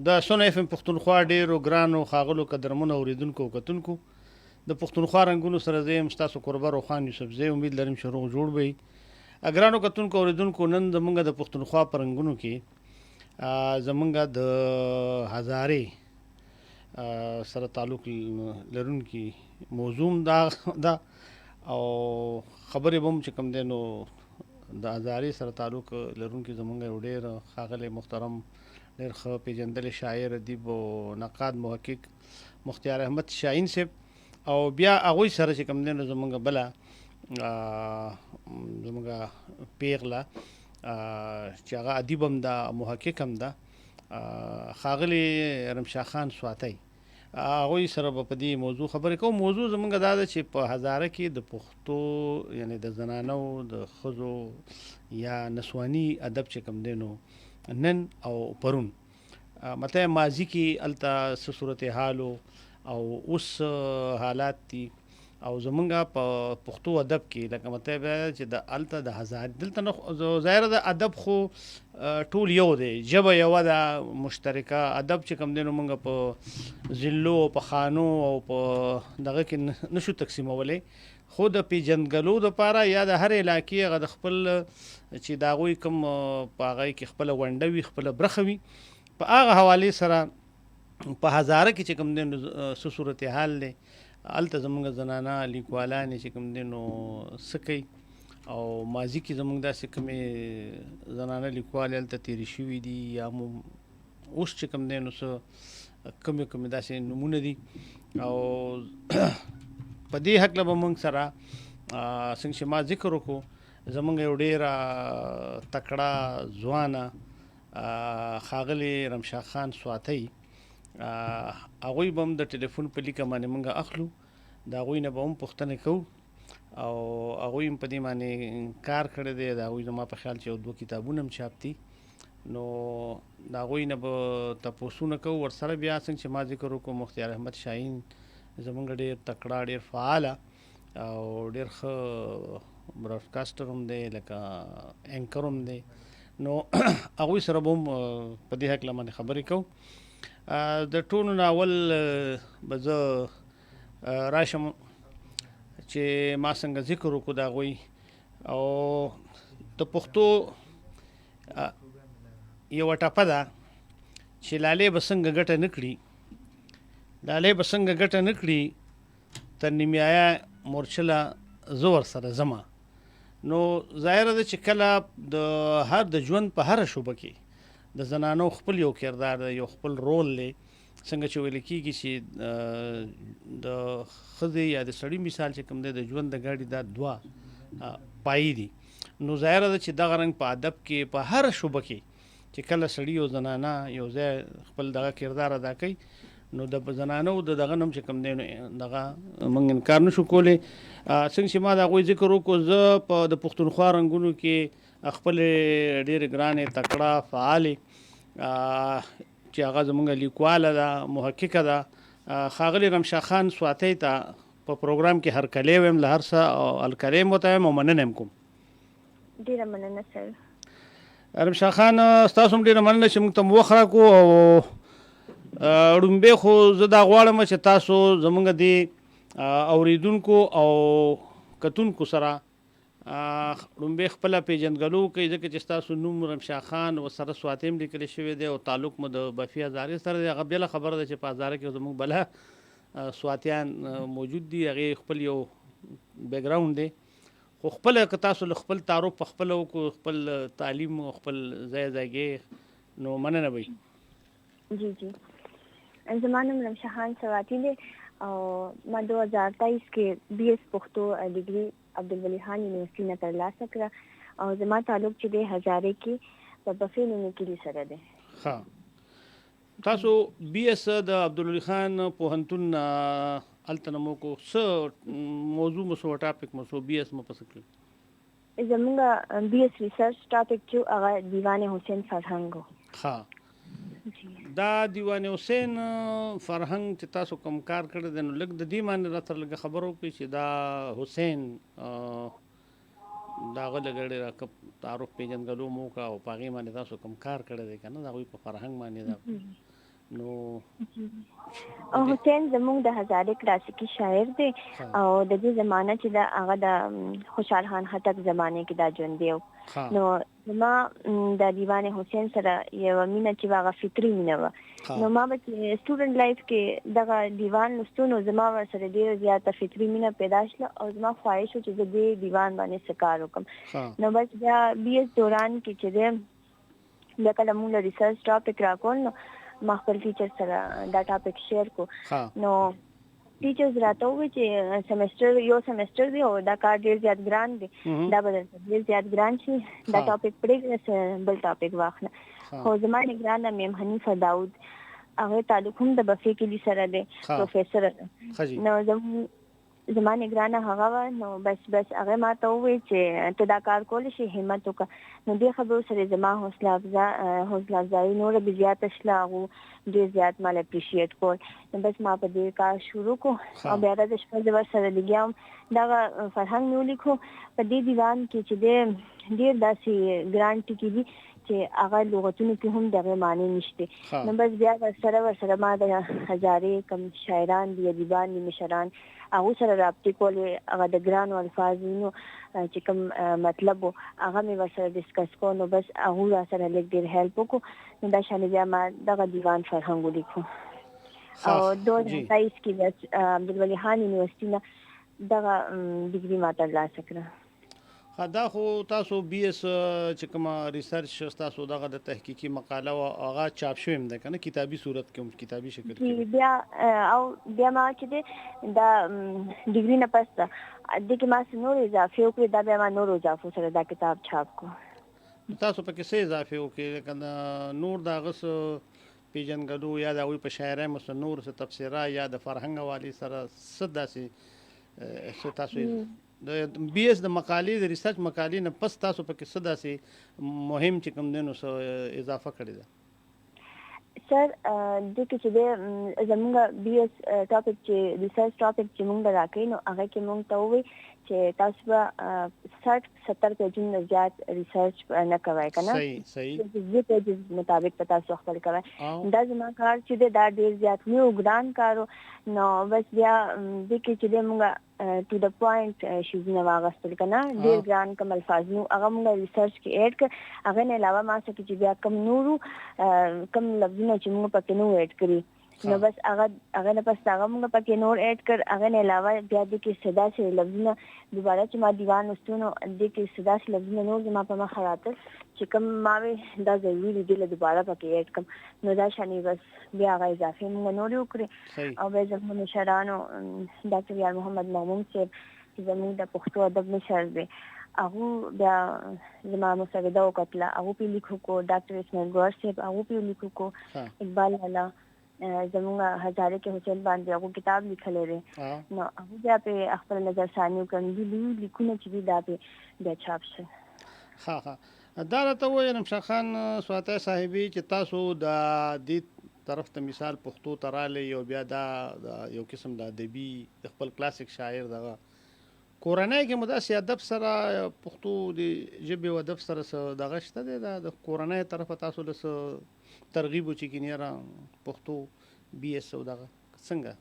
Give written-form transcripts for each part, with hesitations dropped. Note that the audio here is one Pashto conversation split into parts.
د سونه اف ام پښتونخوا ډیرو ګرانو ښاغلو قدرمنو اوریدونکو او کتونکو د پښتونخوا رنګونو سره زه یم ستاسو کوربه روخان یوسف زی امید لرم چې روغ جوړ وي. ګرانو کتونکو اوریدونکو نن زمونږ د پښتونخوا په رنګونو کې زمونږ د هزارې سره تعلق لرونکي موضوع دا او خبرې بم چې کوم دی نو د هزارې سره تعلق لرونکي زمونږ یو ډېر ښاغلی محترم ډېر ښه پیژندلی شاعر ادیب او نقاد محقق مختیار احمد شاهین صاحب او بیا هغوی سره چې کوم دی نو زمونږ بله زمونږ پیغله چې هغه ادیب هم ده محقق هم ده ښاغلی رمشا خان سواتی هغوی سره به په دې موضوع خبرې کوم. موضوع زمونږ دا ده چې په هزاره کې د پښتو یعنی د زنانو د ښځو یا نسواني ادب چې کوم دی نو نن او پرون مطلب ماضي کې هلته څه صورتحال او اوس حالات دي او زمونږ په پښتو ادب کې لکه مطلب چې د هلته د هزار دلته نو ظاهره د ادب خو ټول یو دی، ژبه یوه ده مشترکه. ادب چې کوم دی نو موږ په ضلعو په خانو او په دغه کې نشو تقسیمولی، خو د پیژندګلو دپاره یا د هر علاقې هغه د خپل چې د هغوی کوم په هغه کې خپله ونډه وي خپله برخه وي په هغه حوالې سره په هزاره کې چې کوم دی نو څه صورتحال دی هلته زمونږ زنانه لیکوالانې چې کوم دی نو څه کوي او ماضي کې زمونږ داسې کومې زنانه لیکوالې هلته تېرې شوي دي یا اوس چې کوم دی نو څه کومې داسې نومونه دي او په دې هکله به موږ سره څنګه چې ما ذکر وکړو زمونږ یو ډېره تکړه ځوانه ښاغلې رمشا خان سواتی هغوی به هم د ټلیفون په لیکه باندې موږ اخلو، د هغوی نه به هم پوښتنې کوو او هغوی هم په دې باندې کار کړی دی. د هغوی زما په خیال چې یو دوه کتابونه هم چاپ دي نو د هغوی نه به تپوسونه کوو. ورسره بیا څنګه چې ما ذکر وکړو مختیار احمد شاهین زمونږ ډېر تکړه ډېر فعاله او ډېر ښه براډکاسټر هم دی لکه اینکر هم دی نو هغوی سره به هم په دې هکله باندې خبرې کوو. د ټولو نه اول به زه راشم چې ما څنګه ذکر وکړو د هغوی او د پښتو یوه ټپه ده چې لالې به څنګه ګټه نه کړي، لالې به څنګه ګټه نه کړي تر نیمیایه مورچله زه ورسره ځمه. نو ظاهره ده چې کله د هر د ژوند په هره شوبه کې د زنانو خپل یو کردار دی، یو خپل رول دی. څنګه چې ویل کېږي چې د ښځې یا د سړي مثال چې کوم دی د ژوند د ګاډي دا دوه پایې دي. نو ظاهره ده چې دغه رنګ په ادب کې په هره شوبه کې چې کله سړي او زنانه یو ځای خپل دغه کردار ادا کوي نو د زنانو د دغه نوم چې کوم دی دغه موږ انکار نشو کولی. څنګه چې ما د هغوی ذکر وکړو زه په د پښتونخوا رنګونو کې خپلې ډېرې ګرانې تکړه فعالې چې هغه زمونږ لیکواله ده محققه ده ښاغلې رمشا خان سواتی ته په پروګرام کې هرکلی ویم له هر څه هرکلی م ورته ویم او مننه م کوم. ډېره مننه سر رمشا خان ستاسو هم ډېره مننه چې موږ ته مو وخت راکړو او ړومبې خو زه دا غواړم چې تاسو زمونږ د اوریدونکو او کتونکو سره ړومبې خپله پیژندګلو کوي ځکه چې ستاسو نوم رمشا خان ورسره سواتی هم لیکلی شوی دی او تعلق مو د بفي هزارې سره دی. هغه بله خبره ده چې په هزاره کې زموږ بله سواتیان موجود دي، هغې خپل یو بیکګراونډ دی خو خپله که تاسو له خپل تعارف په خپله وکړو خپل تعلیم او خپل ځای ځایګۍ نو مننه به وي. جی جی زما نوم رمشا خان سواتی دی او ما 2023 کې بی ایس پښتو ډګري عبدالولي خان یونیورسټي نه ترلاسه کړه او زما تعلق چې دی هزارې کې په بفي نومي کلي سره دی. ښه تاسو بی ایس د عبدالولي خان پوهنتون هلته نه مو کو څه موضوع مو څه ټاپک مو څه بی ایس مو پس کړل؟ زموږ بی ایس ریسرچ ټاپک چې هغه دیوان حسین فرهنګ و. ښه دا دیوان حسین فرهنګ چې تاسو کوم کار کړی دی نو لږ د دې باندې راته لږ خبر وکړئ چې دا حسین د هغه لږ ډېر تعارف پیژندګلو مو وکړه او په هغې باندې تاسو کوم کار کړی دی که نه د هغوی په فرهنګ باندې نو او حسین زموږ د هزاره کلاسیکی شاعر دی او د دې زمانہ چې دا هغه د خوشحال خان خټک زمانه کې دا ژوند دی نو ما د دیوان حسین سره یو مینه چې هغه فطري مینه و نو ما به سټوډنټ لایف کې دغه دیوان لستونو زما ور سره ډیر زیاته فطري مینه پیدا شله او زما خواهش و چې د دې دیوان باندې سکار وکم نو بس بیا بي اس دوران کې چې د کله موږ ریسرچ ټاپک راکول نو ما خپل ټیچر سره دا ټاپک شیر کو نو ټیچرز راته وی چې سمستر دی او دا کار ډیر زیات ګران دی دا بدل ډیر زیات ګران شي دا ټاپک پرې بل ټاپک واخله خو زما نگران میم حنیفه داود هغه تعلق هم د بفي کې سره دی پروفیسور نو زما نگران هغه نو بس هغه ما ته وی چې ته دا کار کول شي همت وکړه نو دې خبرو سره زما حوصله افزایی نور به زیات شلاغو ډیر زیات مال اپریشیټ کول نو بس ما په دې کار شروع کو او بیا د شپږ ور سره لګیام دا فرهنګ نو لیکو په دې دیوان کې چې ډیر داسې ګرانټ کې دي چې هغه لغتونو کې هم دغه معنی نشته نو بس بیا سره ما د هزاره کم شاعران دي ادیبان دي مشران هغه سره رابطې کولې هغه د ګرانو الفاظونو چې کوم مطلب هغه مې ورسره ډسکس کو نو بس هغه سره لیک ډیر هیلپ وکړو نو دا شان بیا ما دغه دیوان فرهنګ ولیکو او 2023 کې د عبدالولي خان یونیورسيټي نه دغه ډیګري ما ترلاسه کړه دا خو تاسو بي اس چې کوم ریسرچ تاسو دغه د تحقیقي مقاله او هغه چاپ شوی هم ده کنه کتابي صورت کې هم کتابي شکل کې بیا ما چې دا ډیګري نه پس د کې ما نور اضافه وکړه دا بیا ما نور اضافه سره دا کتاب چاپ کو تاسو په کې څه اضافه وکړه کنه نور دا غس پیجنګلو یا دا وی په شاعرۍ مس نور څه تفسیرا یا د فرهنګ والی سره صدا سي تاسو د بي اس د مقالې د ریسرچ مقالې نه پس تاسو په کې صدا سي مهم چې کوم دینو سو اضافه کړی ده سر د کې چې زموږ بي اس ټاپک چې ریسرچ ټاپک چې موږ راکې نو هغه کې موږ ته وی چې تاسو به 60-70 پیجونو زیات ریسرچ نه کوئ کنه صحیح د دې مطابق پتا څو خپل کوي دا زما کار چې دا ډیر زیات نیو ګران کارو نو بس بیا د کې چې موږ ټو د پوینټ شوزونه واغستل کنه ډیر ګران کوم الفاظ نو هغه موږ ریسرچ کې اډ ک هغه نه علاوه ما څه چې بیا کم نورو کم لفظونه چې موږ پکې نو اډ کړی نو بس هغه نه پس هغه موږ پکې نور اډ کړ هغه نه علاوه بیا د کې صدا سره لفظونه دوباره چې ما دیوان وستونو د کې صدا سره لفظونه نور زما په مخ راته چې کوم ما دا ضروري دی له دوباره پکې اډ کوم نو دا شانی بس بیا هغه اضافه موږ نور وکړي او به زموږ مشرانو ډاکټر یار محمد مامون صاحب چې زموږ د پښتو ادب مشر دی هغه بیا زما مسوده وکړه هغه په لیکو کو ډاکټر اسماعیل ګور صاحب هغه په لیکو کو اقبال الله زموږ هزاره کې حسین باندې هغه کتاب لیکل لري نو هغه بیا په خپل نظر ثانیو کندي لیکونه چې دا په د چاپ شه دا راته وایم شاخان سواته صاحبي چې تاسو د دې طرف ته مثال پښتو تراله یو بیا دا یو قسم د ادبي خپل کلاسیک شاعر دغه کورنۍ کې مداسي ادب سره پښتو د ژبې او ادب سره دغه شته د کورنۍ طرف تاسو له ترغیب چې کینیرا پښتو بي اس او دغه څنګه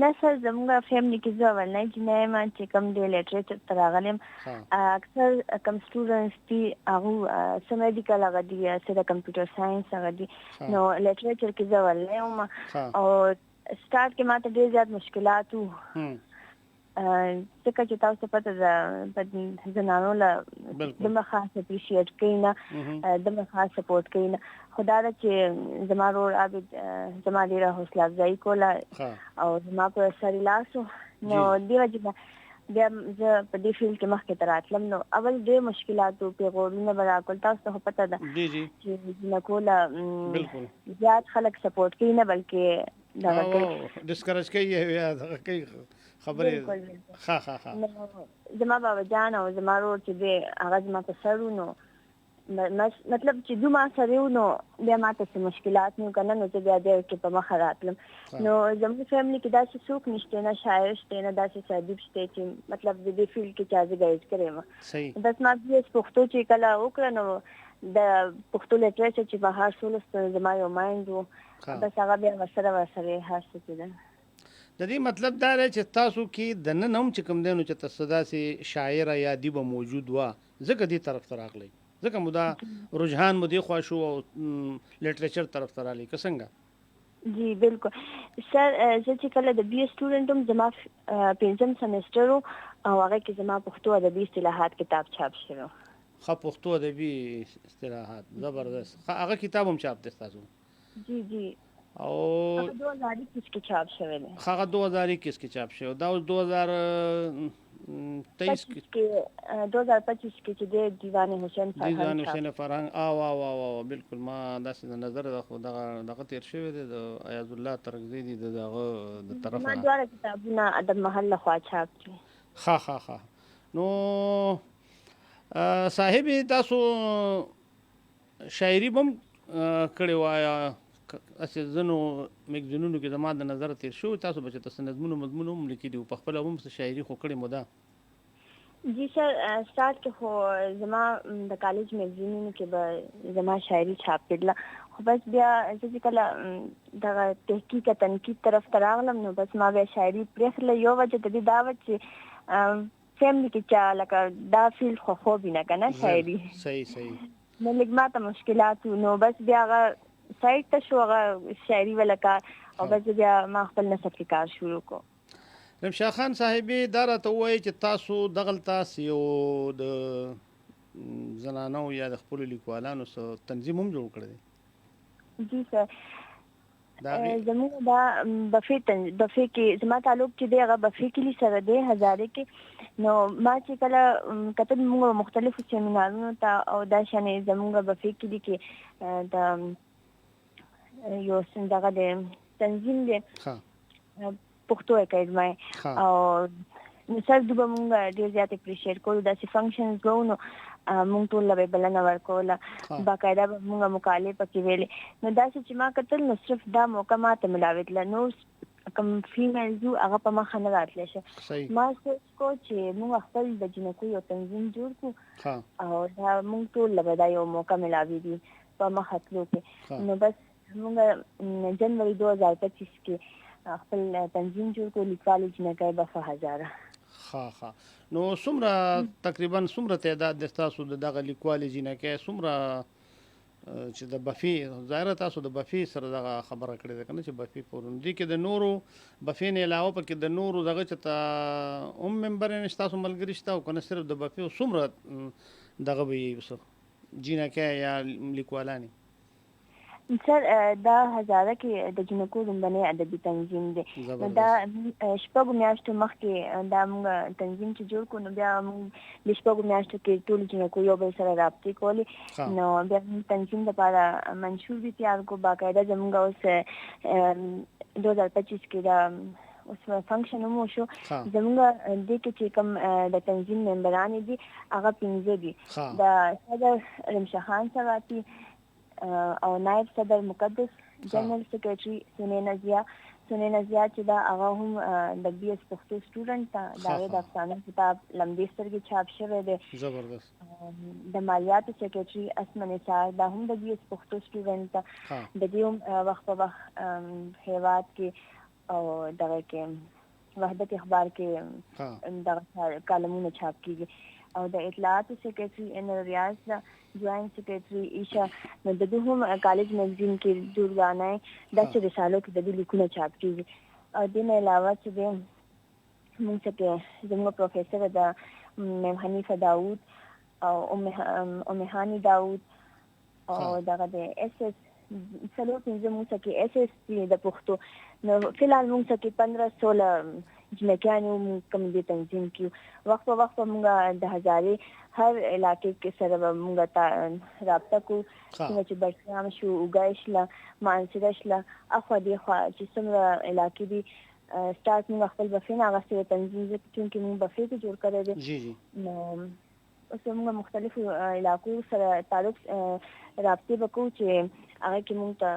نسل زموږ فیملی کې زو ولنه چې نه ما چې کوم دی لیټریچر تراغلم اکثر کم سټوډنټس دي هغه سم میډیکل هغه دي سره کمپیوټر ساينس هغه دي نو لیټریچر کې زو ولنه او سٹارټ کې ماته ډېر زیات مشکلات وو ځکه چې تاسو پته د زنانو له د مخه اپریشیټ کینا د مخه سپورټ کینا خدا دا چې زما رول عابد زما ډیره حوصله افزایی کوله او زما په سری لاسو نو دیو چې بیا زه په دې فیلډ کې مخکې تر راتلم نو اول ډېر مشکلاتو پیغورونه به راکول تاسو ته پته ده چې نه کوله بالکل زیات خلک سپورټ کوي نه بلکې دا کوي ډسکرج کوي یا کوي خبرې زما بابا جان او زما ورور چې دی هغه زما په سر نو مطلب چې دوه ما سره نو بیا ماته څه مشکلات نه کنه نو چې بیا دې کې په مخ راتلم نو زموږ فیملی کې دا څه څوک نشته نه شاعر شته نه دا څه ادیب شته چې مطلب دې فیلډ کې چا زه ګایډ کړم بس ما دې پښتو چې کله وکړه نو د پښتو لټریچر چې بهر سولست زما یو مایند وو بس هغه بیا ورسره هر څه کېده. د دې مطلب دا دی چې تاسو کې د نن هم چې کوم دی نو چې تاسو داسې شاعره یا ادیبه موجود وه ځکه دې طرف ته راغلی ځکه مو دا رجحان مو دې خوا شو او لټریچر طرف ته راغلی که څنګه؟ جی بالکل سر زه چې کله د بی سټوډنټ هم زما 5م سمستر او هغه کې زما پښتو ادبي اصطلاحات کتاب چاپ شوی. ښه پښتو ادبي اصطلاحات زبردست. هغه کتاب هم چاپ دی ستاسو؟ جی جی او هغه 2021 کې چاپ شوی دی. هغه 2021 کې چاپ شوی دا اوس 2023 کې 2025 کې چې د دیوان حسین فرهنګ او بالکل ما داسې د نظر د خو دغه تیر شوی دی د ایاز الله ترکزی دی دغه د طرفه ما دواړه کتابونه ادب محل خوا چاپ دي. ها نو صاحب تاسو شاعري بم کړي وایا اسې زنو مګزینونو کې زما د نظر تیر شو تاسو به تاسو نظمونو مضمون هم لیکلي په خپل هم شاعري خو کړي مو ده؟ جی سر سٹارٹ کې خو زما د کالج مګزینونو کې به زما شاعري چاپ کړله خو بس بیا چې کله دغه تحقیق تنقید طرف ته راغلم نو بس ما بیا شاعري پرېښله. یو وجه د دې دا وه چې فیملی کې چا لکه دا فیلډ خو به نه که نه شاعري صحیح نو لږ ماته مشکلات وو نو بس بیا هغه سایډ ته شو هغه شاعري والا کار او بس بیا ما خپل نثر کې کار شروع کړ. رمشا خان صاحبې دا راته ووایي چې تاسو دغلته یو د زنانو یا د خپلو لیکوالانو تنظیم هم جوړ کړی دی؟ جی سر زموږ دا بفې کې زما تعلق چې دی هغه بفې کلي سره دی هزارې کې. نو ما چې کله کتل موږ مختلفو سیمینارونو ته او دا شانې زموږ بفې کلي کې د یو دغه د تنظیم دی پښتو اکیډمۍ او سر دوبه مونږ ډېر زیات اپریشیټ کولو داسې فنکشنز به وو نو مونږ ټول له به بلنه ورکوله باقاعده به مونږ مقالې پکې ویلې نو داسې چې ما کتل نو صرف دا موقع ما ته ملاوتله نور کوم فیمیلز وو هغه په مخه نه راتلی شه. ما سوچ کو چې مونږ خپل د جنکو یو تنظیم جوړ کړو او دا مونږ ټول له به دا یو موقع ملاوېږي په مخه تلو کې. نو بس مونږ جنوري 2025 کې خپل تنظیم جوړ کړو لیکوالې جنکۍ بفه هزاره. ها نو څومره تقریبا څومره تعداد د تاسو دغه لیکوالې جنکۍ څومره چې د بفي ظاهره تاسو د بفي سره دغه خبره کړې ده کنه چې بفي پوروندي کې د نورو بفي نه علاوه پکې د نورو دغه چې تا ممبران تاسو ملګری شته او کنه صرف د بفي څومره دغه وي جنکۍ یا لیکوالانی؟ سر دا هزاره کې د جنکو لومړنی ادبي تنظیم دی. دا شپږو میاشتو مخکې دا موږ تنظیم چې جوړ کړو نو بیا موږ د شپږو میاشتو کې ټول جنکو یو بل سره رابطې کولې نو بیا تنظیم لپاره منشور دي تیار کړو باقاعده زموږ اوس 2025 کې دا اوس فنکشن هم وشو زموږ دې کې چې کوم د تنظیم ممبران دي هغه 15 دي. د صدر رمشا خان سواتی او نائب صدر مقدس جنرل سیکریټري سنینا ضیا چې دا هغه هم د بی اس پښتو سټوډنټ دا د افسانه کتاب لمبي سترګې چاپ شوی دی. زبردست. د مالیاتو سیکریټري اسمه نثار دا هم د بی اس پښتو سټوډنټ د دې هم وخت په وخت هیواد کې او دغه کې وحدت اخبار کې دغه کالمونه چاپ کیږي او د اطلاعاتو سیکریټري ان ریاض جوائنٹ سیکریټري ایشا نو د دوه هم کالج مګزین کې جوړګانې داسې رسالو کې د دې لیکونه چاپ کیږي. او دې نه علاوه چې موږ څخه زموږ پروفیسور د مم حنیفه داوود او ام هانی داوود او دغه د اس اس څلور پنځه موږ څخه اس اس د پښتو نو فلحال موږ څخه 15-16 جنکیانو کوم دې تنظیم کیو. وخت په وخت موږ د هزارې هر علاقې کې سره موږ رابطه کو چې برشام شو وګایشله مانسرشله اخو دې خو چې څومره علاقې دي سٹارټ موږ خپل بفین هغه سره تنظیم چې موږ بفې ته جوړ کړی دی. جی نو اوس موږ مختلفو علاقو سره تعلق رابطه وکړو چې هغه کې موږ ته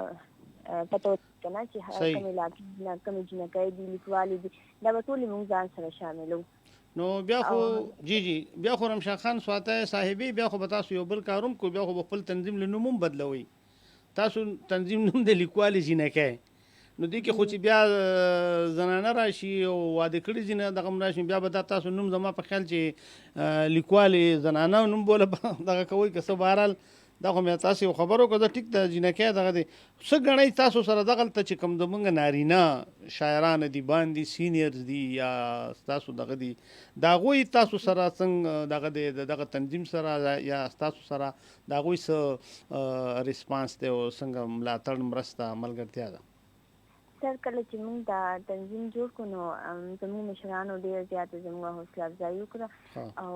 پته کنه چې کوم علاقې نه کوم جنکۍ دي لیکوالې دي دا به ټول موږ ځان سره شاملو. نو بیا خو جی بیا خو رمشا خان سواته صاحبې بیا خو به تاسو یو بل کاروم کو بیا خو خپل تنظیم له نوم بدلوي تاسو تنظیم نوم د لیکوالي جنکه نو دي کې خو چې بیا زنانه راشي او واده کړي جنه دغه راشي بیا به تاسو نوم زما په خیال چې لیکوالي زنانه نوم بوله دغه کوي که څه بهرحال دا خو مې تاسو خبرو کړه ټیک د جنکه دغه دي څه غنۍ تاسو سره دغه ته چې کوم د مونږ نارینه شاعران دي باندې سینیرز دي یا تاسو دغه دي دا غوي تاسو سره څنګه دغه تنظیم سره یا تاسو سره دا غوي څه ریسپانس دی او څنګه ملاتړ مرسته ملګرتیا ده سر کله چې موږ دا تنظیم جوړ کړو نو زموږ مشرانو ډېر زیاته زموږ حوصله افزایي وکړه او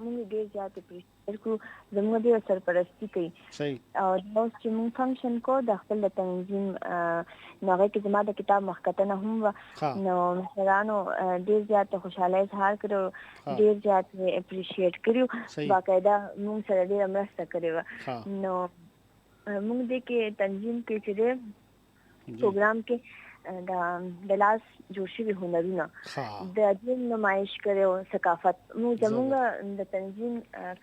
موږ ډېر زیات اپریشیټ کړو زموږ ډېر سرپرستي کوي او اوس چې موږ فنکشن کو د خپل تنظیم نو هغه کې زما د کتاب مخکتنه هم نو مشرانو ډېر زیات خوشاله اظهار کړو ډېر زیات اپریشیټ کړو باقاعده موږ سره ډېر مرسته کړې نو موږ دې کې تنظیم کې چې پروګرام کې د لاس جوړ شوي هنرونه د دې نمایش کړو ثقافت موږ زموږ د تنظیم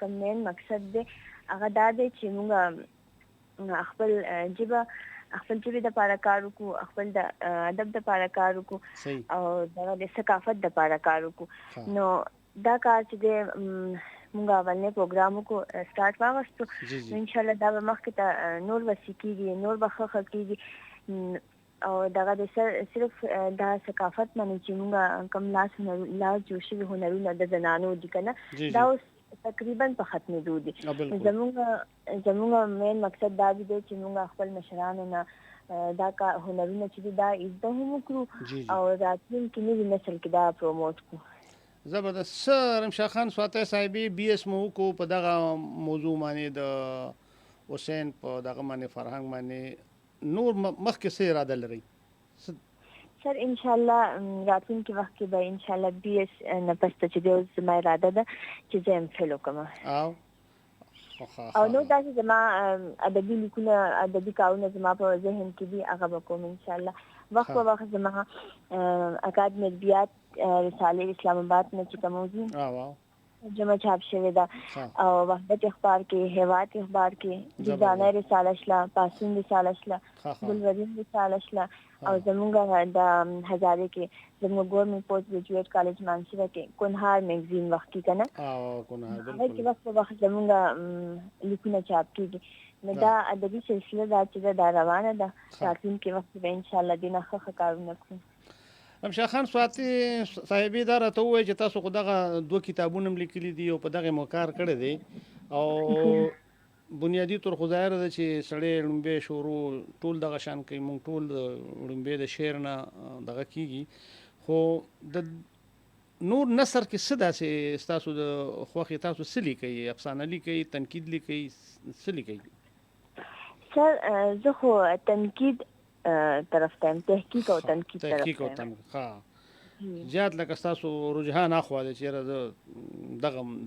کوم مین مقصد دی هغه دا دی چې موږ خپل ژبه د پاره کار وکړو خپل د ادب د پاره کار وکړو او د ثقافت د پاره کار وکړو نو دا کار چې د موږ اولنې پروګرام کو سٹارټ واغستو ان شاء الله دا به مخکې ته نور وسیکيږي نور بخښه کیږي او دغه د صرف دا ثقافت باندې چې موږ کوم لاس جوړ شوي هنرونه د زنانو دي کنه دا اوس تقریبا په ختمېدو دي زموږ مین مقصد دا دی چې موږ خپل مشرانو نه دا هنرونه چې دا زده هم وکړو او راتلونکي نوي نسل کې دا پروموټ کړو زبردست رمشا خان سواته صاحبې بي اس مو کو په دغه موضوع باندې د حسین په دغه باندې فرهنګ باندې نور مخکې څه اراده لري سر ان شاء الله راتلونکي وخت کې به ان شاء الله بي اس نه پسته چې د زما اراده ده چې زه ام فل وکم او نو دا چې زما ادبي لیکونه ادبي کارونه زما په ذهن کې دي هغه به کوم ان شاء الله وخت په وخت زما اکاډمي ادبیات رساله اسلام آباد نه چې کوم جمع چاپ شوی دا او وحدت اخبار کې هیواد اخبار کې جزانه رساله شلا پاسون رساله شلا ګلورین رساله شلا او زمونږ د هزاره کې زمونږ ګورنمنت پوسټ ګریجویټ کالج مانسیره کې کنهار میگزین وخت کې کنه او کنهار بالکل کې وخت په وخت زمونږ لیکونه چاپ کیږي نو دا ادبي سلسله دا چې دا روانه ده راتلونکي وخت به ان شاء الله دینه ښه کارونه کوو رمشا خان سواتی صاحبې دا راته ووایي چې تاسو خو دغه 2 کتابونه لیکلي دي او په دغه مو کار کړی دی او بنیادی طور خو ظاهر ده چې سړی لومبې شروع ټول دغه شان کوي مونږ ټول لومبې د شعر نه دغه کیږي خو د نور نثر کې څه داسې تاسو د خوښې تاسو څه لیکئ افسانه لیکئ تنقید لیکئ څه لیکئ سر زه خو تنقید طرف ته تحقیق او تنقید طرف ته زیات لکه تاسو رجحان اخوا دي چې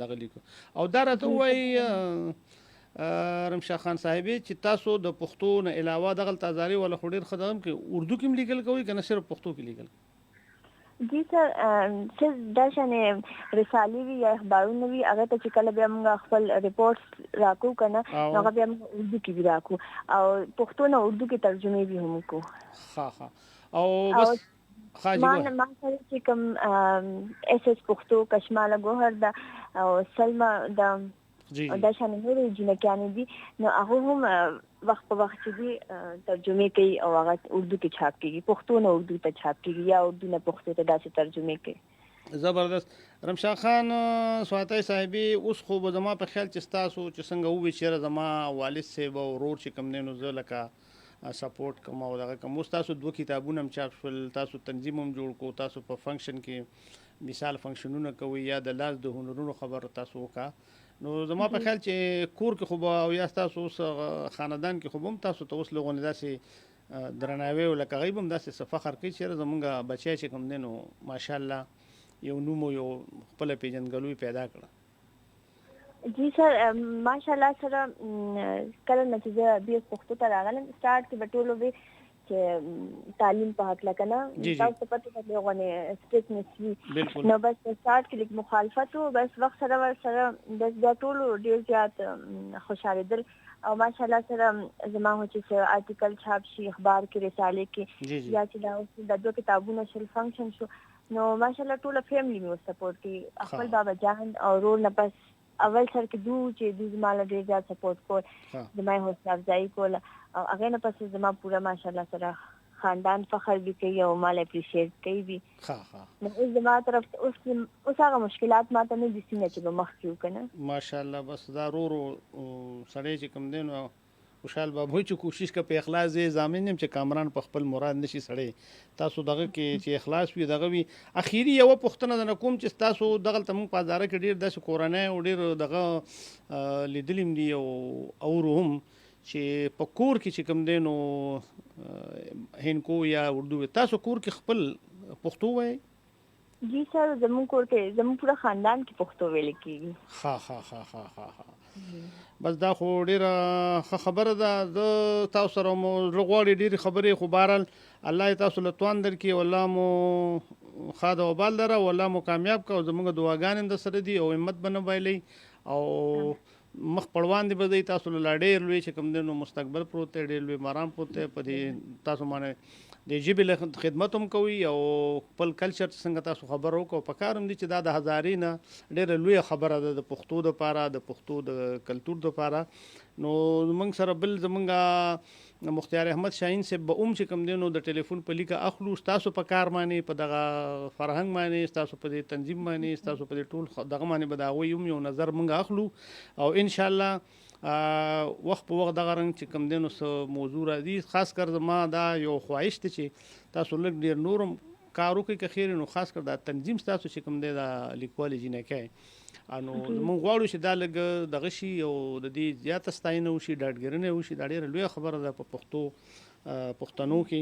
دغه لیکو او دا راته وایي رمشا خان صاحبې چې تاسو د پښتو نه علاوه دغه تازاري ولا خډیر خدام کې اردو کې لیکل کوي کنه صرف پښتو کې لیکل جی سر دا شانې رسالې وي یا اخبارونه وي هغه ته چې کله بیا موږ خپل ریپورټس راکو کنه هغه بیا موږ اردو کې راکو او پښتو نه اردو کې ترجمه به هم کو او بس ما سره چې کوم اس اس پښتو کشماله ګوهر دا او سلمہ دا دا شانې نورې جنکیانې دي نو هغه هم وخت په وخت چې ترجمه کوي او هغه اردو کې چاپ کیږي پښتو نه اردو ته چاپ کیږي یا اردو نه پښتو ته داسې ترجمه کوي زبردست رمشا خان سواتی صاحبې اوس خو به زما په خیال چې تاسو چې څنګه ووي چې زما والد صاحب او ورور چې کوم نه نو زه لکه سپورټ کوم او دغه کوم تاسو 2 کتابونه هم چاپ شول تاسو تنظیم هم جوړ کو تاسو په فنکشن کې مثال فنکشنونه کوي یا د لاس د هنرونو خبر تاسو وکا نو زما په خیال چې کور کې خو به یا تاسو اوس خاندان کې خو هم تاسو ته اوس لغونه داسې درناوی او لکه غیب هم داسې فخر کوي چې زمونږ بچی چې کوم دي نو ماشاءالله یو نوم یو خپل پیژندګلوي پیدا کړه جی سر ماشاءالله سره کله نتیجه بیا پښتو ته راغلم سٹارټ کې بټولو وی چې تعلیم په حق لکنه تاسو پته ده غوونه سټیټنس وی نو بس سٹارټ کې لیک مخالفت او بس وخت سره د ټول ډیر زیات خوشاله در او ماشاءالله سره زما هو چې آرټیکل چھاپ شي اخبار کې رساله کې یا چې دا دوه کتابونه شل فنکشن شو نو ماشاءالله ټول فیملی مو سپورټ کوي خپل بابا جان او رول نه بس اول سر کې چې زما له ډیر زیات سپورټ کول زما حوصله افزایی کول او هغه نه پس زما پورا ماشاءالله سره خاندان فخر بھی کوي او مال اپریشیټ کوي بھی نو اوس زما طرف اوس هغه مشکلات ماته نه دي چې به مخکیو کنه ماشاءالله بس دا رو سړی چې کوم دینو خوشحال بابو چې کوشش کا په اخلاص زې زامن نیم چې کامران په خپل مراد نشي سړی تاسو دغه کې چې اخلاص وي دغه وي اخیری یو پښتنه نه کوم چې تاسو دغه تم په بازار کې ډیر د کورونه او ډیر دغه لیدلم دی او روم چې په کور کې چې کوم دینو هینکو یا اردو تاسو کور کې خپل پښتو وای جی سر زمون کور کې زمون پورا خاندان کې پښتو ویل کیږي ها بس دا خو ډیره خبره ده د تاسو سره مو غواړي ډیره خبرې خو بهرال الله تاسو له توان درکې والله مو خاده وبال دره والله مو کامیاب کا زموږ دعاګانې د سره دي او همت بنه بایلی او مخ پړوان دی بده تاسو له ډیر لوی چې کوم دینو مستقبل پروت دی ډیر لوی مرام پروت دی په دې تاسو باندې د جیبې خدمت هم کوي او خپل کلچر څنګه تاسو خبر وکړو په کارم دي چې دا د هزارې نه ډېره لویه خبره ده د پښتو دپاره د پښتو د کلتور دپاره نو زموږ سره بل زموږ مختار احمد شاهین صاحب به چې کوم دی نو د ټلیفون په لیکه اخلو ستاسو په کار باندې په دغه فرهنګ باندې ستاسو په دې تنظیم باندې ستاسو په دې ټول دغه باندې به د هغوی یو نظر موږ اخلو او انشاءالله وخت په وخت دغه رنګ چې کوم دی نو څه موضوع راځي خاص کر زما دا یو خواهش دی چې تاسو لږ ډېر نورم کار وکړئ که خیر نو خاص کر دا تنظیم ستاسو چې کوم دی دا لیکوالي جینکۍ نو موږ غواړو چې دا لږ دغه شي او د دې زیاته ستاینه وشي ډاډګرنه وشي دا ډېره لویه خبره ده په پښتنو کې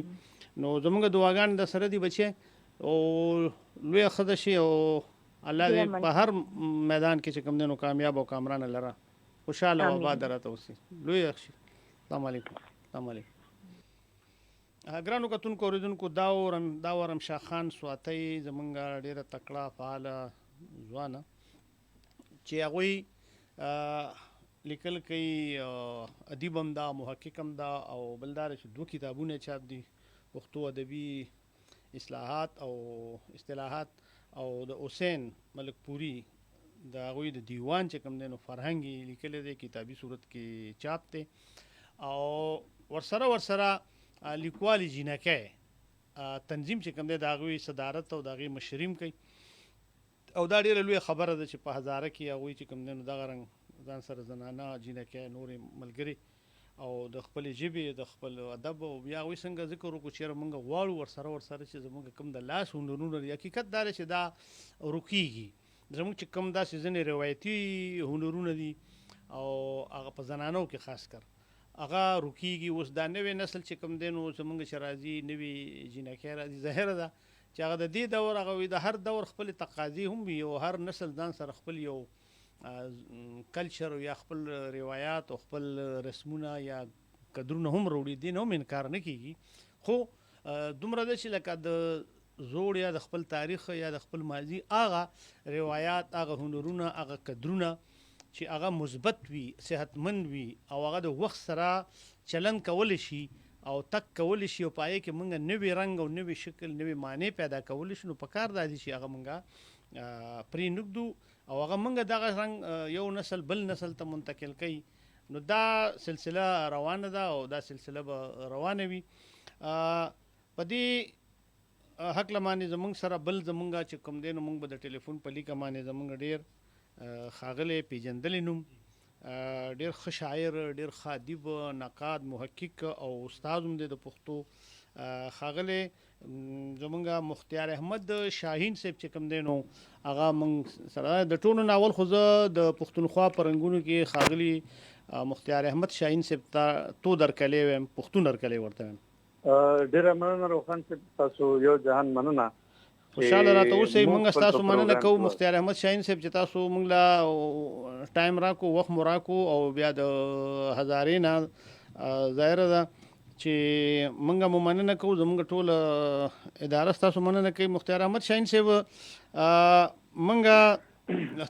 نو زموږ دعاګانې د سره دي بچي او لویه ښځه شي او الله دې په هر میدان کې چې کوم دی نو کامیاب او کامرانه لره خوشاله او آباد راته اوسي لوی اخشي السلام علیکم ګرانو کتونکو اوریدونکو دا ورم شاه خان سواتی زمونږ ډیره تکړه فعاله ځوانه چې هغوی لیکل کوي ادیب هم دا محقق هم دا او بلدار چې دوه کتابونه چاپ دي پښتو ادبي اصلاحات او اصطلاحات او د حسین ملک پوری د هغوی د دیوان چې کوم دی نو فرهنګ لیکلی دی کتابي صورت کې چاپ دی او ورسره لیکوالي جینکۍ تنظیم چې کوم دی د هغوی صدارت او د هغوی مشریم کوي او دا ډېره لویه خبره ده چې په هزاره کې هغوی چې کوم دی نو دغه رنګ ځان سره زنانه جینکۍ نورې ملګري او د خپلې ژبې د خپل ادب او بیا هغوی څنګه ذکر وکړو چېرې موږ غواړو ورسره چې زموږ کوم د لاس هنرونه دي حقیقت دا دی چې دا رکیږي زموږ چې کوم داسې ځینې روایتي هنرونه دي او هغه په زنانو کې خاص کر هغه رکیږي اوس دا نوی نسل چې کوم دی نو زموږ چې راځي نوي جینکۍ راځي ظاهره ده چې هغه د دې دور هغه د هر دور خپل تقاضي هم وي او هر نسل ځان سره خپل یو کلچر یا خپل روایات او خپل رسمونه یا قدرونه هم راوړي دي نه هم انکار نه کیږي خو دومره ده چې لکه د زوړ یا د خپل تاریخ یا د خپل ماضي هغه روایات هغه هنرونه هغه قدرونه چې هغه مثبت وي صحتمند وي او هغه د وخت سره چلن کولی شي او تک کولی شي او پای کې موږ نوی رنګ او نوی شکل نوی معنی پیدا کولی شي نو په کار دا دي چې هغه موږ پرې نږدو او هغه موږ دغه رنګ یو نسل بل نسل ته منتقل کوي نو دا سلسله روانه ده او دا سلسله به روانه وي په دې حق لمانې زمونږ سره بل زمونږ چې کوم دی نو مونږ به د ټلیفون په لیکه باندې زمونږ ډېر ښاغلی پیژندلی نوم ډېر ښه شاعر ډېر ښه ادیب نقاد محقق او استاد هم دی د پښتو ښاغلی زمونږ مختار احمد شاهین صاحب چې کوم دی نو هغه مونږ سره د ټولو ناول خو زه د پښتونخوا په رنګونو کې ښاغلي مختار احمد شاهین صاحب ته تو درکلی ویم پښتون درکلی ورته ویم ډیره مننه روخان صاحب تاسو یو جهان مننه خوشاله راته اوسئ موږ ستاسو مننه کوو مختار احمد شاهین صاحب چې تاسو موږ له ټایم راکو وخت مو راکو او بیا د هزارې نه ظاهره ده چې منګه مو مننه کوو زمونږ ټول اداره ستاسو مننه کوي. مختار احمد شاهین صاحب منګه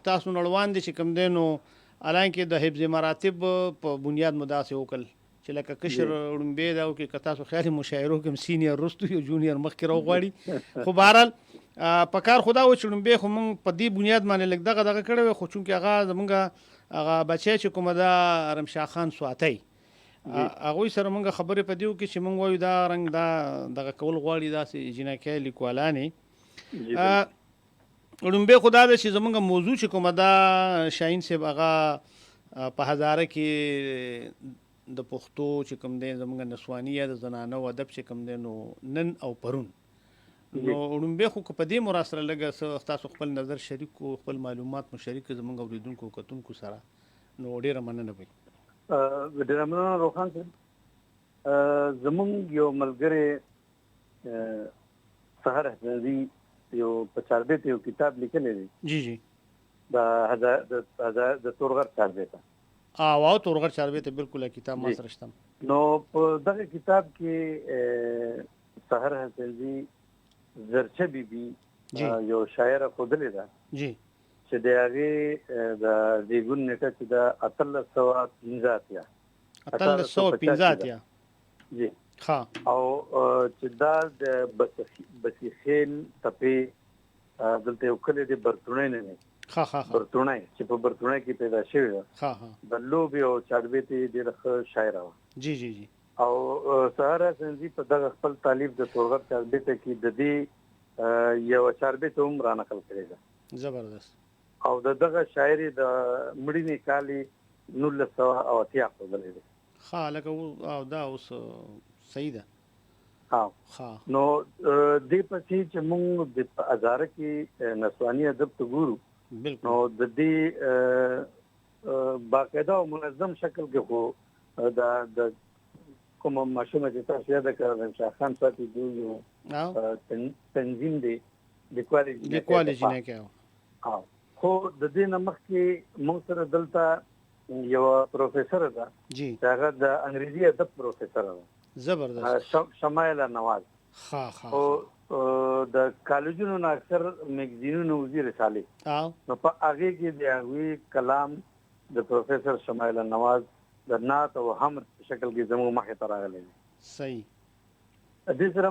تاسو نړوان دي چې کوم دی نو الانکه د حفظ مراتب په بنیاد مداسه وکړ چې لکه کشر وړمبه دا او کې کتا سو خیالي مشاعرو کې سینیئر رستو یو جونیئر مخکې راو غواړي خو بهرال پکار خدا و چې وړمبه خو مونږ په دې بنیاد باندې لګ دغه کړو خو چونکې هغه زمونږ هغه بچی چې کومه دا رمشاه خان سواتی هغه سره مونږ خبرې پدیو کې چې مونږ وایو دا رنگ دا دغه کول غواړي دا سي جنکه لیکوالانه وړمبه خدا د چې زمونږ موضوع چې کومه دا شاهین صاحب هغه په هزاره کې د پښتو چې کوم دی زمونږ نسوانی یا د زنانه او ادب چې کوم دی نو نن او پرون نو وړمبه خو په دې مراسله لګه تاسو خپل نظر شریک کو خپل معلومات مو شریک زمونږ اوریدونکو کتونکو سره نو ډیره مننه وي. ډیره مننه روخان صاحب. زمونږ یو ملګری سحر حسنی یو په چاربیت یو کتاب لیکلی دی. جی د تورغر چاربیت واو تورغر چاربیت بالکل کتاب ما سره شته. نو په دغه کتاب کې سحر حسنی زرچه بیبي یو شاعر خودلې ده جی چې د هغه د دیګون نیټه چې د 1815 جی ها او چې دا د بسیخیل تپې دلته یو کلی دی برتونی نه ها برتونی چې په برتونی کې پیدا شوی ده د لوبي او چاربیتي ډېر ښه شاعر و. جی او سحر حسنی په دغه خپل تالیف د تورغر چاربیت کې د دې یو چاربیت هم را نقل کړی ده زبردست. او دغه شاعري د مړینې کالي 1980 خدلې ده. ها لکه او دا اوس صحیح ده. ها نو دې پسې چې موږ د هزاره کې نسوانی ادب ته ګورو بالکل نو د دې باقاعده او منظم شکل کې خو د کوم ماشومه چې تاسو یاد کړئ شاه خان ساتي یو تنظیم دی لیکوالي جنکه خو د دې نمخ کې موږ سره دلته یو پروفیسور ده جی هغه د انګریزي ادب پروفیسور ده زبردست شمایله نواز. او د کالجونو نه اکثر میگزینونو وزیر رساله نو په هغه کې د هغوی کلام د پروفیسور شمایله نواز د نعت او حمد په شکل کې زموږ مخې ته راغلی. صحیح. دې سره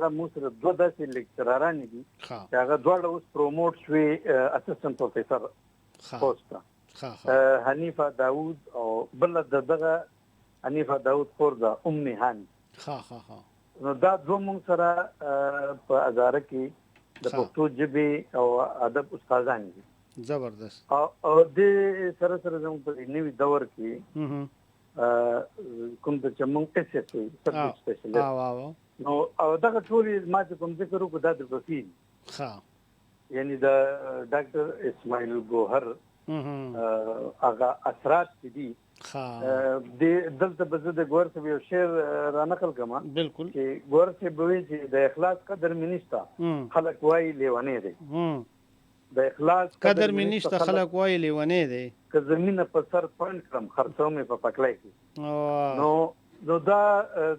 موږ سره دوه داسې لیکچراران دي چې هغه دواړه اوس پروموټ شوي اسسټنټ پروفیسور پوسټ حنیفه داوود او بل دغه حنیفه داوود خور د هاني. نو دا دوه موږ سره په هزاره کې د پښتو ژبې او ادب استادان دي. زبردست. او د سره زموږ په نوي دور کې کوم د چمون ټیسټ وي سبجیکټ سپیشلیست نو او دا ټول ما چې کوم ذکر وکړ دا د وکیل یعنی د ډاکټر اسماعیل ګوهر هغه اثرات دي د دلته به د ګور څخه یو شعر را نقل کما بالکل چې ګور څخه به چې د اخلاص قدر منيشتا خلق وای لیوانه دي د اخلاص قدر منيشتا خلق وای لیوانه دي که زمينه په سر پاند کړم خرڅو مې په پکلای کې نو دا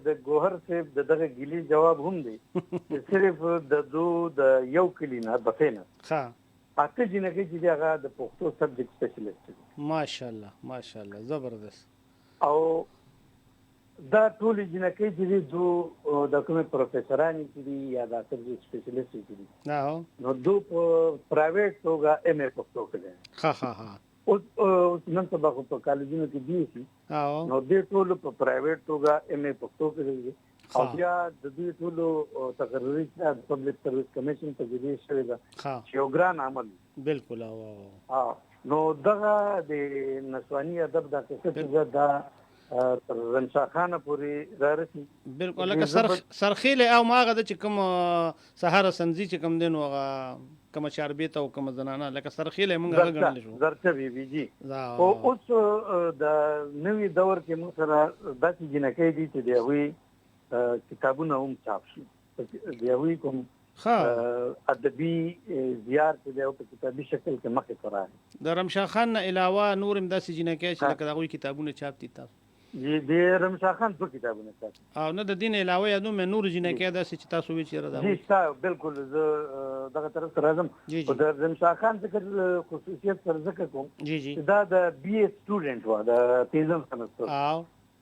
د ګوهر صاحب دغه ګلی جواب هم دی چې صرف د یو کلینه بفینه ها اته جنګي چې هغه د پښتو سبجیکټ سپیشلیست ماشاءالله زبردست. او دا ټول جنګي چې د کومه پروفیسورانی چې یا د سبجیکټ سپیشلیست چې نو دو پرایویټ توګه ایم ای پښتو کوي. ها اوس نن سبا په کالجونو کې دي نو دې ټول په پرایویټ توګه ایم ای پښتو کوي او بیا د دې ټول تقرری د پبلک سرویس کمیشن ته دې شوی دا چې یو ګران عمل بالکل. نو دغه د نسوانی ادب د څه د رمشاه خان پورې رارسي بالکل لکه سرخیله او ماغه د چې کوم سحر سنزي چې کوم دین وغه کوم چاربیت او کوم زنانه لکه سرخیله مونږ غنل شو زرته بي جی. او اوس د نوې دور کې موږ سره داسې جنکې دي چې دی وی کتابونه هم چاپ شي دی وی کوم ادبي زیار چې دی په کتابي شکل کې مخې ته راځي. د رمشاه خان نه علاوه نور هم داسې جنکې چې لکه دغه کتابونه چاپ دي تاسو د رمشا خان په کتابونه ساتي او نه د دین علاوه یا نور جنکه دا چې تاسو وی چیرې دا جی تاسو بالکل زه دغه طرف سره راځم او د رمشا خان ذکر خصوصیت سره ذکر کوم دا د بي اي سټوډنټ و د پیزم سمستر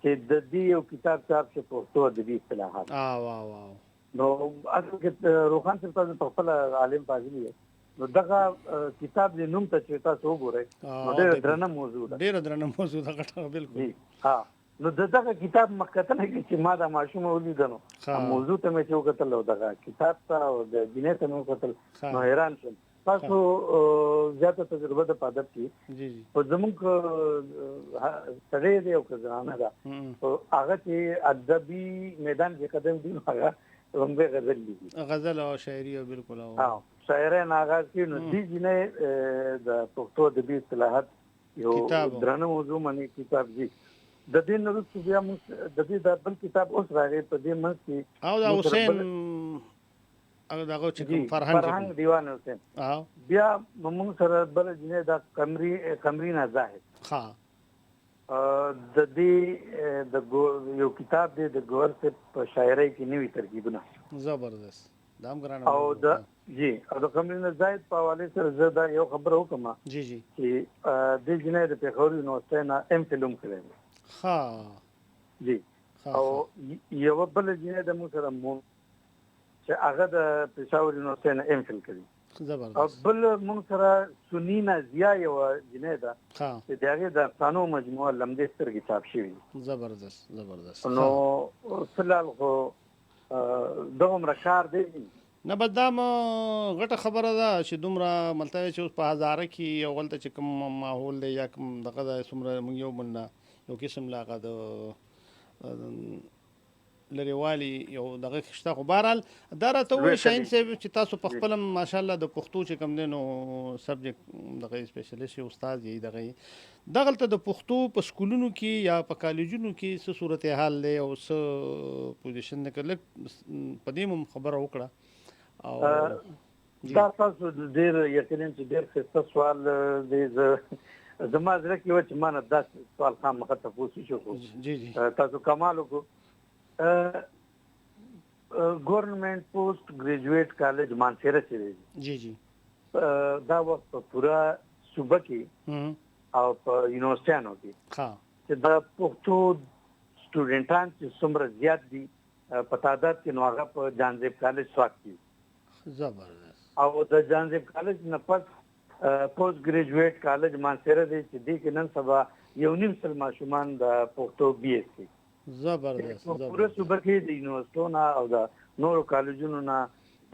چې د دې یو کتاب چاپ شو په پښتو ادبي اصطلاحات واو نو اصل کې روخان صاحب تاسو په خپل عالم فاضل نو دغه کتاب د نوم ته چې تاسو وګورئ نو ډېر درنه موضوع ده غټه بالکل نو دغه کتاب مکتنه کې چې ما د ماشوم ولیدنو موضوع ته مې چې وکتل او دغه کتاب ته او د دینه ته مې وکتل نو حیران شوم تاسو زیاته تجربه د پادب کې جی په زموږ سړی دی او ځانه ده او هغه چې ادبي میدان کې قدم دی هغه رنګ غزل دي غزل او شاعري او بالکل او شاعرانه آغاز کې نو دي جنې د پښتو ادبي اصطلاحات یو درنه موضوع باندې کتاب دي د دې نورو بیا موږ د دې د بل کتاب اوس راغی په دې منځ کې او دا حسین او دغه چې فرهنګ دیوان حسین بیا موږ سره بل جنې د قمري نه زاهد د دې د یو کتاب دی د ګور په شاعرۍ کې نوې ترکیبونه زبردست دام ګرانه او د جی او د قمري نه زاهد په حواله سره زه دا یو خبر وکم جی چې د جنې د پیښور یونیورسيټي نه ام فلم کړی جی او یو بل جنې د مو سره مو چې هغه د پېښور یونیورسيټي نه ام فل کړی او بل موږ سره سنینا ضیا یو جنې ده چې دغه د افسانو مجموعه لمدې سترګې چاپ شوی زبردست نو فلال خو دومره کار دی نه بدام غټه خبره ده چې دومره ملته چې اوس په هزاره کې یو غلطه چې کوم ماحول دی یا کوم دغه د سمره موږ یو مننه یو قسم لاغه د لريوالي یو دغه خشته خو بهرحال دا راته وایي شاهین صاحب چې تاسو په خپل ماشاءالله د پښتو چې کوم دی نو سبجیکټ دغه سپیشلیست استاد یې دغلته د پښتو په سکولونو کې یا په کالجونو کې څه صورتحال دی او څه پوزیشن دی کله په دې خبره وکړه او دا تاسو ډېر یقینا چې ډېر ښه سوال دی زما زړه کې و چې ما نه دا سوال خام مخه تاسو شو جی تاسو کمال وکړو گورنمنٹ پوسٹ گریجویٹ کالج مانسیره چې جی دا وخت په پورا صوبه کې او په یونیورسيټانو کې چې دا پښتو سټوډنټان چې څومره زیات دي په تعداد کې نو هغه په جانزیب کالج سواک دي زبردست او د جانزیب کالج نه پس پوسٹ گریجویٹ کالج مانسیره دی چې دې کې نن سبا یو نیم سل ماشومان د پښتو بي ایس سي زبردست پورا صوبه کې د یونیورسيټونو او د نورو کالجونو نه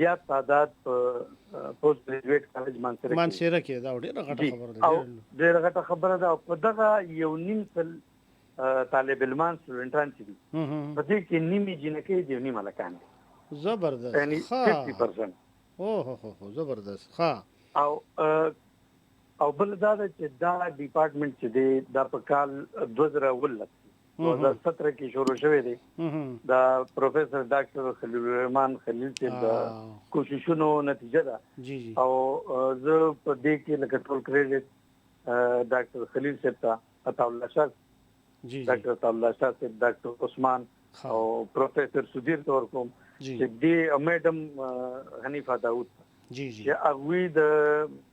زیات تعداد پوسټ گریجویټ کالج مانسیره کې دا ډېره غټه خبره ده او ډېره غټه خبره ده او په دغه یو نیم سل طالب علمان سټوډنټان چې دي په دې کې نیمه جنکې دي نیمه لکان دي زبردست یعنی 50% اوه زبردست او بل دا چې دا ډپارټمنټ چې دی دا په کال 2017 2017 کې شروع شوی دی دا پروفیسور ډاکټر خلیل الرحمن خلیل چې د کوششونو نتیجه ده او زه په دې کې لکه ټول کریډټ ډاکټر خلیل صاحب ته عطا الله شاه ډاکټر عطا الله شاه صاحب ډاکټر عثمان او پروفیسور سودیر تور کوم چې دې میډم حنیفه داوود چې هغه د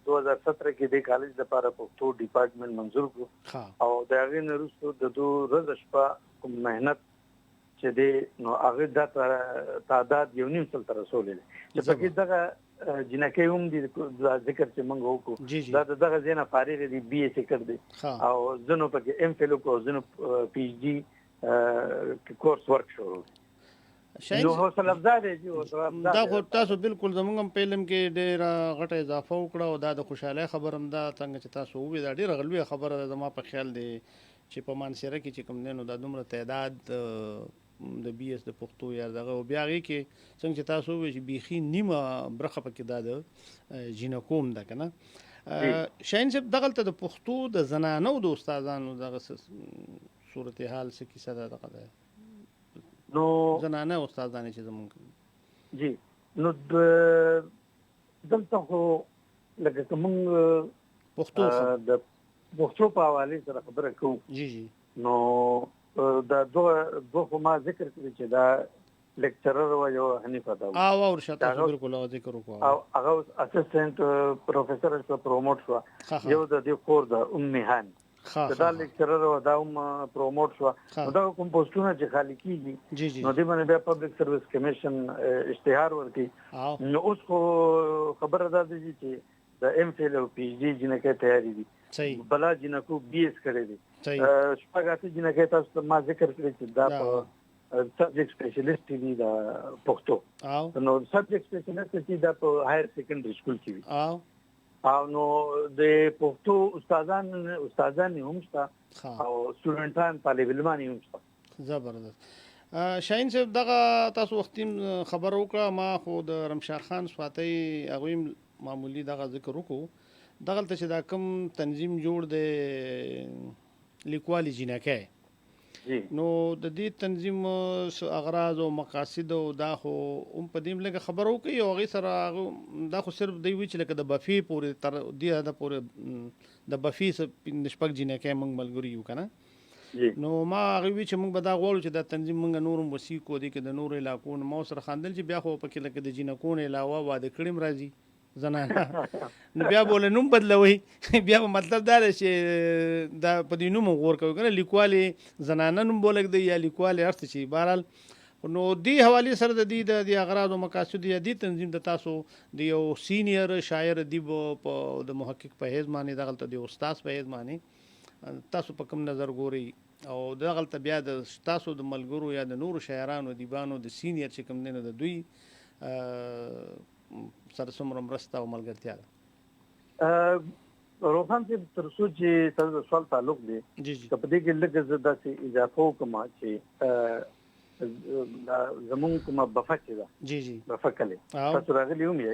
2017 کې د کالج لپاره پښتو ډپارټمنټ منظور کړ او دا غي نرسو د دوه ورځې شپه کوم مهنت چې دی نو هغه د تعداد یو نیم سل تر رسول چې پکې دغه جنکې هم دي ذکر چې موږ وکړو دا دغه زینه فارغ دي بي ایس کړ دي او زنو پکې ام فل کو زنو پی ایچ ډي کورس ورک شروع نو حوصله افزار دی دا خو تاسو بالکل زموږ په علم کې ډېر غټه اضافه وکړه او دا د خوشاله خبرم دا څنګه چې تاسو وې دا ډېر غلوي خبره ده زما په خیال دی چې په مانسیره کې چې کوم نو دا دومره تعداد د بي اس د پښتو یا دغه بیا غي کې څنګه چې تاسو وې چې بيخي نیمه برخه پکې دا د جینکوم ده کنه شاهین صاحب دغلته د پښتو د زنانو د استادانو دغه صورتحال څه کیسه ده دغه نو زنانه استادانه چې زمونږ جی نو دلته خو لکه کوم پښتو د پښتو په حواله سره خبره کوم جی نو دا دوه خو ما ذکر کړی چې دا لیکچرر و یو حنیف اداو او ورشته بالکل ذکر وکړو او هغه اسسټنټ پروفیسور څخه پروموټ شو یو د دې کور د میهان دا لیکچرر و دا پروموټ شو دا کوم پوسټونه چې خالی کیږي نو دې باندې بیا پبلک سرویس کمیشن اشتهار ورکړي نو اوس خو خبره ده چې د ایم فیل او پی ایچ ډي جنکه تیاری دي صحیح بلا جنکو بی ایس کړی دي شپږه جنکه تاسو ما ذکر کړی چې دا په سبجیکټ سپیشلیست دی دا پښتو نو سبجیکټ سپیشلیست دی دا په هایر سیکنډري سکول کې وي او نو د پښتو استادان هم شته او سټوډنټان طالب علمان هم شته زبردست شاهین صاحب دغه تاسو وختیم خبر وکړه ما خو د رمشاه خان سواتي هغه معمولی دغه ذکر وکړو دغه ته چې دا کوم تنظیم جوړ دی لیکوالي جنکه نو د دې تنظیم اغراض او مقاصد او دا خو په دې لګه خبرو کوي او غي سره دا خو صرف دی وی چې لکه د بفي پورې تر دی دا پورې د بفي نشپک جنکه موږ ملګری یو کنه نو ما غوي چې موږ به دا غواړو چې دا تنظیم موږ نورم وسیکو دي کې د نور علاقو مو سره خاندل چې بیا خو پکې لکه د جنکو نه علاوه واده کړم راځي زنانه نو بیا بوله نوم بدلوي بیا مطلب دا چې دا په دې نوم غور کوي کنه لیکوالي زنانه نوم بولک دی یا لیکوالي ارث شي بهرال نو دی حواله سره د دې د اغراض او مقاصد یا د تنظیم د تاسو د یو سینیئر شاعر دی په د محقق په هیڅ معنی دغلت دی استاد په هیڅ معنی تاسو په کوم نظر ګوري او دغلت بیا د تاسو د ملګرو یا د نورو شاعرانو دیبانو د سینیئر چې کوم نه د دوی سره څومره مرسته او ملګرتیا ده روحان چې تر څو چې تاسو سوال تعلق دی په دې کې لږ زده سي اضافه کوم چې زمون کومه بفا چې ده بفا کله تاسو راغلی هم یې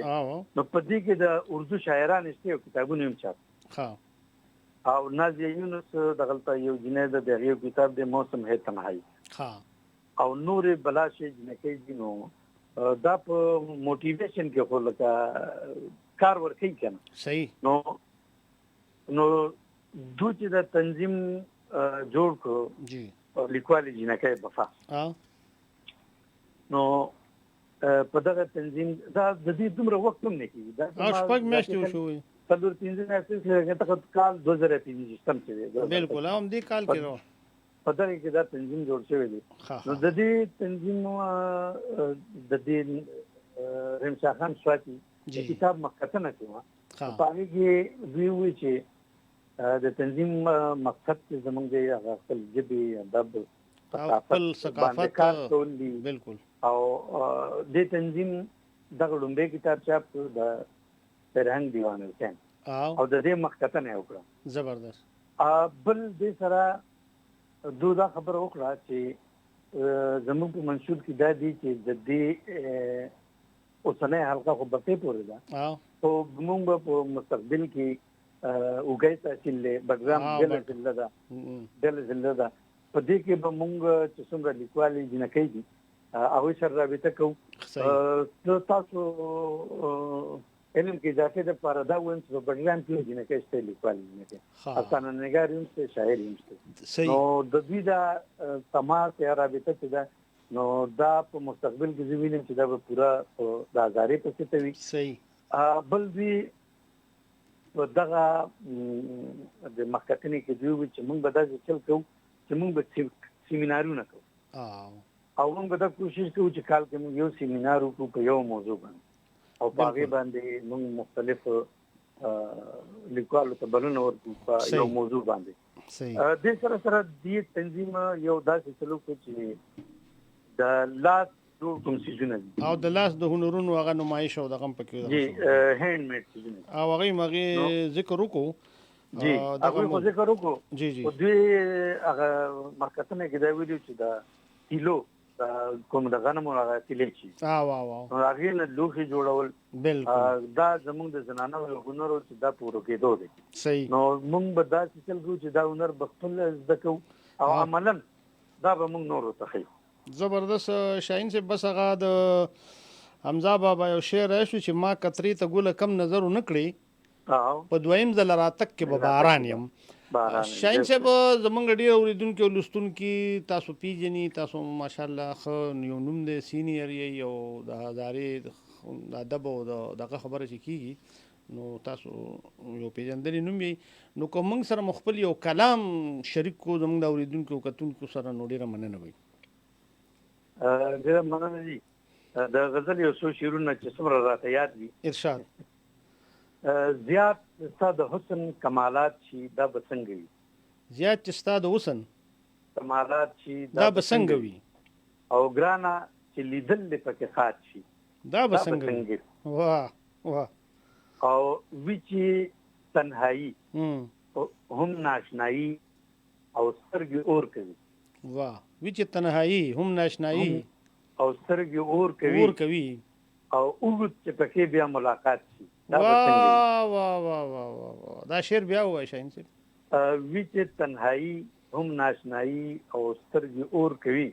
نو په دې کې د اردو شاعران شته کتابونه هم چاپ او نازیه یونس دغلطه یو جنید د یو کتاب د موسم ہے تنهایی او نور بلاشي جنکې دینو دا په موټیویشن کې خو لکه کار ورکوي کنه صحیح نو دوی چې د تنظیم جوړ کو جی لیکوالي جنکه بفا نو په دغه تنظیم دا د دې دومره وخت هم نه کیږي دا شپږ میاشتې شوې څلور 15 میاشتې څخه کال 2015 سیستم چې بالکل هم دې کال کې راو په دغه کې دا تنظیم جوړ شوی دی نو د دې تنظیم د دې رمشاه خان سواتی کتاب مقصدنه کوي په هغه کې دوی وی چې د تنظیم مقصد چې زمونږ دی هغه خپل ژبه ادب خپل ثقافت بالکل او د تنظیم دغه لومبه کتاب چاپ د فرهنګ دیوان حسین او د دې مقصدنه وکړه زبردست بل دې سره دوه خبر وکړه چې زموږ په منشور کې دا دي چې د دې اوسنۍ حلقه خو به پورې ده او موږ په مستقبل کې وګړي تحصیل له بګرام دل زنده ده په دې کې به موږ چې څنګه لیکوالي جنکې دي هغه سره رابطه کوو تاسو علم کې اضافه د پاره دا وایي چې بګرام کې جنکې ستې لیکوالي جنکې افسانه نګار هم څه شاعر هم څه نو د دې دا تماس یا رابطه چې دا نو دا په مستقبل کې زمينه چې دا به پورا د هزارې په څه وي صحیح بل دې دغه د مخکتنې کې دوی چې موږ به دا چل کوو چې موږ به سیمینارونه کوو او موږ به دا کوشش کوو چې کال کې موږ یو سیمینار وکړو په یو موضوع باندې او په هغه باندې موږ مختلف لیکوالو ته بلنه ورکړو په یو موضوع باندې صحیح د سره سره د تنظیم یو داسې سلوک چې د لاس کوم سيزونه او د لاس د هنرونو هغه نمایش او دغه پکې جی هاند میډ سيزونه او هغه مغه ذکر وکړو جی هغه ذکر وکړو جی جی دوی هغه مارکیټنګ کې دا ویډیو چې دا کیلو کوم د غنمو هغه تلې شي واو هغه نه لوخي جوړول بالکل دا زموږ د زنانه او هنر چې دا پورو کېدو دي صحیح نو موږ به دا څه کوو چې دا هنر بخپل زده کوو او عملاً دا به موږ نور ته خو زبردست شاهین سے بس هغه د حمزه بابا یو شعر راشو چې ما کتری ته ګل کم نظر نکړي په دویم ځل راتک کې به باران يم شاهین صاحب زمونږ ډېر اورېدونکي او لوستونکي تاسو پیژني، تاسو ماشاءالله ښه یو نوم دی، سینیر یې او د هزارې د ادب او دغه خبره چې کېږي نو تاسو یو پیژندلي نوم یې. نو که موږ سره مو خپل یو کلام شریک کړو زموږ د اورېدونکو او کتونکو سره نو ډېره مننه وي. ډېره مننه دي. د غزل یو څو شعرونه چې څومره راته یاد دي. ارشاد. زیات ستا د حسن کمالات شي دا به څنګه وي. زیات چې ستا د حسن کمالات شي دا به څنګه وي. او ګرانه چې لیدل دې پکې خاط شي دا به څنګه وي. واه واه. او وی چې تنهایی هم ناشنایی او سترګې اور کوي. واه. وی چې تنهایی هم ناشنایی او سترګې اور کوي او اوږد چې پکې بیا ملاقات شي. واه واه واه واه. دا شعر بیا وایي شاهین صاحب. وی چې تنهایی هم ناشنایی او سترګې اور کوي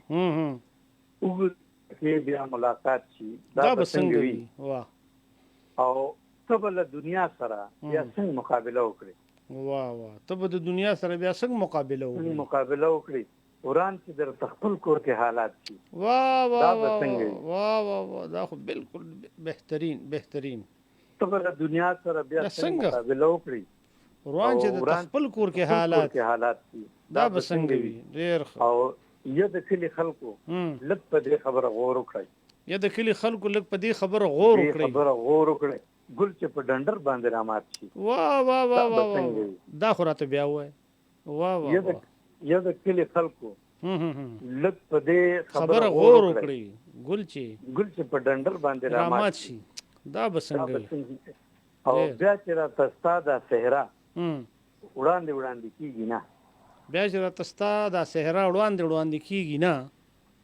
اوږد پکې بیا ملاقات شي دا به څنګه وي. واه. او ته به له دنیا سره بیا څنګه مقابله وکړې. واه واه. ته به د دنیا سره بیا څنګه مقابله وکړې وران چې در خپل کور کې حالات شي. واه واه واه. دا خو بالکل بهترین. ته به د دنیا سره بیا څنګه مقابله وکړې وران چې د خپل کور کې حالات شي دا به څنګه وي. ډېر ښه. او یا د کلي خلکو لږ په دې خبره غور وکړئ. ګل چې په ډنډر باندې رامات شي. واه واه واه. دا خو راته بیا وایي. واه واه. یا د کلي خلکو لږ په دې خبره غور وکړي. ګل چې په ډنډر باندې رامات شي دا به څنګه وي. او بیا چې راته ستا دا صحرا وړاندې کېږي نه. بیا چې راته ستا دا صحرا وړاندې کېږي نه.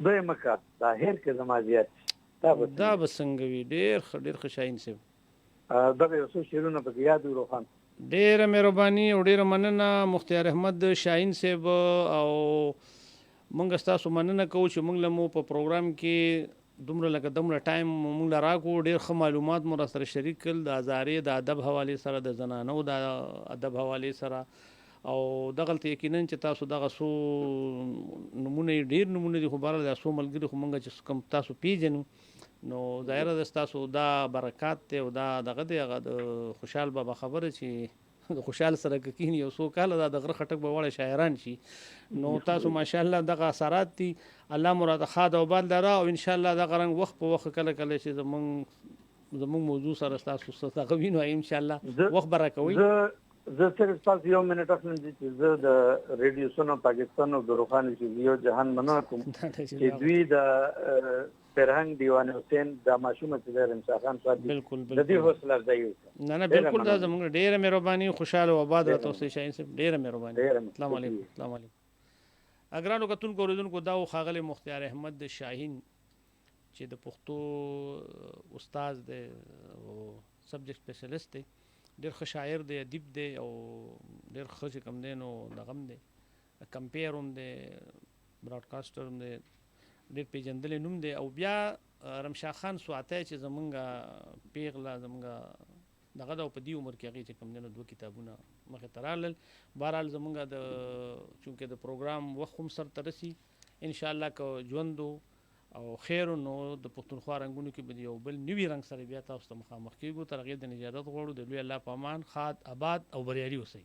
دویمه کار دا هیر کې زما زیات شي دا به څنګه وي. ډېر ښه شاهین صاحب. دغه یو څو شعرونه پکې یاد وي روښان. ډېره مهرباني او ډېره مننه مختار احمد شاهین صاحب. او موږ ستاسو مننه کوو چې موږ له مو په پروګرام کې دومره ټایم موږ له راکړو. ډېر ښه معلومات مو راسره شریک کړل د هزارې د ادب حوالې سره، د زنانو د ادب حوالې سره. او دغلته یقینا چې تاسو دغه څو نمونه ډېر نمونه دي، خو بهرحال دا څو ملګري خو موږ چې کوم تاسو پیژنو نو ظاهره ده ستاسو دا برکات دی او دا دغه دی هغه د خوشحال بابا خبره چې د خوشحال سره که کښېني یو څو کاله دا د غره خټک به واړه شاعران شي. نو تاسو ماشاءالله دغه اثرات دي. الله مو راته ښاد او باد لره. او انشاءالله دغه رنګ وخت په وخت کله چې زمونږ موضوع سره ستاسو دغه وینو انشاءالله وخت به راکوئ. زه صرف تاسو یو منټ اخلم چې زه د ریډیو سنو پاکستان او د روحاني شیزیو جهان مننه کوم چې دوی د فرهنګ دیوان حسین د ماشومه چې د رمشا خان صاحب د دې حوصله افزایي وکړه. نه بالکل دا زموږ ډېره مهرباني. خوشحاله او آباد راته اوسئ شاهین صاحب. ډېره مهرباني. السلام علیکم. اګرانو کتونکو اورېدونکو دا و ښاغلی مختار احمد شاهین چې د پښتو استاد دی او سبجیکټ سپیشلیسټ دی. ډېر ښه شاعر دی، ادیب دی او ډېر ښه چې کوم دی نو دغه هم دی کمپیر هم دی براډکاسټر هم دی. ډېر پیژندلی نوم دی. او بیا رمشا خان سواتی چې زمونږ پیغله زمونږ دغه ده او په دې عمر کې هغې چې کوم دی نو 2 کتابونه مخې ته راغلل. بهرحال زمونږ د چونکې د پروګرام وخت هم سرته رسي انشاءالله که ژوند او خیر نو د پښتونخوا رنګونو کې به د یو بل نوي رنګ سره بیا تاسو ته مخامخ کېږو. تر هغې د اجازت غواړو. د لوی الله په امان ښاد آباد او بریالي اوسئ.